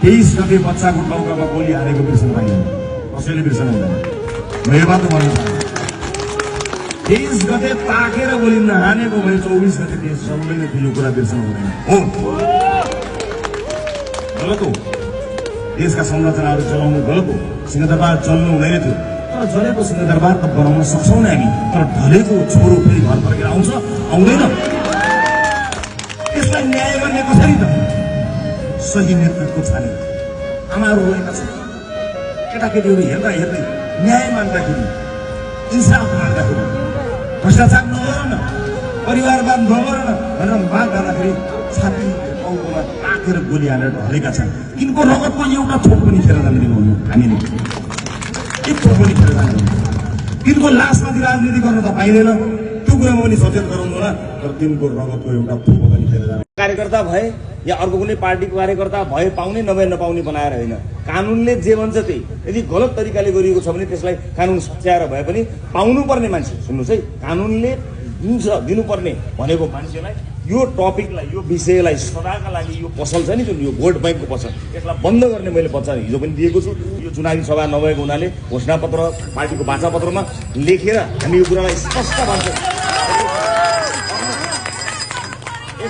23 गते बच्चाको टाउकामा गोली हालेको बिर्सन पाइँदैन, कसैले बिर्सन हुँदैन। मेरो बात भन्नु छ, 23 गते ताकेर गोली नहानेको भने 24 गते देश सबैले त्यो कुरा बिर्सन हुँदैन। हो गलत हो, देशका संरचनाहरू चलाउनु गलत हो, सिंहदरबार चल्नु हुँदैन थियो। तर जलेको सिंहदरबार त बनाउन सक्छौँ नि हामी, तर ढलेको छोरो फेरि घर फर्केर आउँछ आउँदैन? यसलाई न्याय गर्ने कसरी त? सही नेतृत्व छानेर आमाहरू रोएका छन्, केटाकेटीहरू हेर्दा हेर्दै न्याय माग्दाखेरि, इन्साफ माग्दाखेरि, भ्रष्टाचार नगर न, परिवारवाद नगर न भनेर माग गर्दाखेरि छाती टाउकोमा ताकेर गोली हालेर ढलेका छन्। तिनको रगतमा एउटा थोक पनि खेर जान दिनुहुन्न हामीले, एक थोक पनि खेर जान दिनुहुन्न। तिनको लासमाथि राजनीति गर्न त पाइँदैन, त्यो कुरामा पनि सचेत गराउनु होला। तर तिनको रगतको एउटा थोक पनि खेर जान कार्यकर्ता भए या अर्को कुनै पार्टीको कार्यकर्ता भए पाउने नभए नपाउने बनाएर होइन, कानुनले जे भन्छ त्यही। यदि गलत तरिकाले गरिएको छ भने त्यसलाई कानुन सच्याएर भए पनि पाउनुपर्ने मान्छे, सुन्नुहोस् है, कानुनले दिन्छ दिनुपर्ने भनेको मान्छेलाई यो टपिकलाई, यो विषयलाई सदाका लागि यो पसल छ नि जुन यो भोट ब्याङ्कको पसल, यसलाई बन्द गर्ने मैले वचन हिजो पनि दिएको छु। यो चुनावी सभा नभएको हुनाले घोषणापत्र पार्टीको वाचापत्रमा लेखेर हामी यो कुरालाई स्पष्ट भन्छौँ।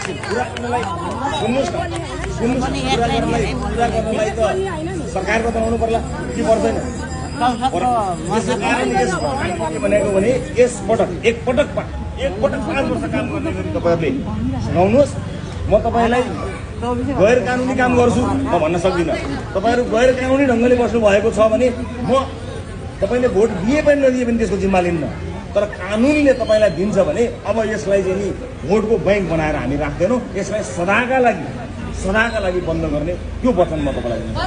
कुरा गर्नलाई त सरकारको बनाउनु पर्ला कि पर्दैन? भनेको भने एकपटक 5 वर्ष काम गर्ने गरी तपाईँहरूले सुनाउनुहोस्। म तपाईँलाई गैर कानुनी काम गर्छु म भन्न सक्दिनँ। तपाईँहरू गैर कानुनी ढङ्गले बस्नु भएको छ भने म तपाईँले भोट दिए पनि नदिए पनि त्यसको जिम्मा लिन्न। तर कानुनले तपाईँलाई दिन्छ भने अब यसलाई चाहिँ नि भोटको ब्याङ्क बनाएर हामी राख्दैनौँ, यसलाई सदाका लागि बन्द गर्ने यो वचन म तपाईँलाई दिन्छु।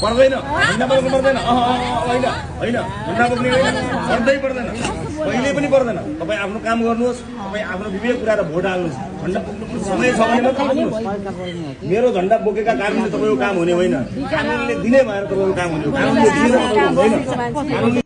पर्दैन, झन्डा बोक्नु पर्दैन, होइन होइन, झन्डा बोक्ने पर्दै पर्दैन, कहिले पनि पर्दैन। तपाईँ आफ्नो काम गर्नुहोस्, तपाईँ आफ्नो विवेक कुरा र भोट हाल्नुहोस्। झन्डा बोक्नु समय छ भने मात्र बोक्नुहोस्। मेरो झन्डा बोकेका कारणले तपाईँको काम हुने होइन, कानुनले दिने भएर तपाईँको काम हुने हो, कानुनले दिने हुँदैन।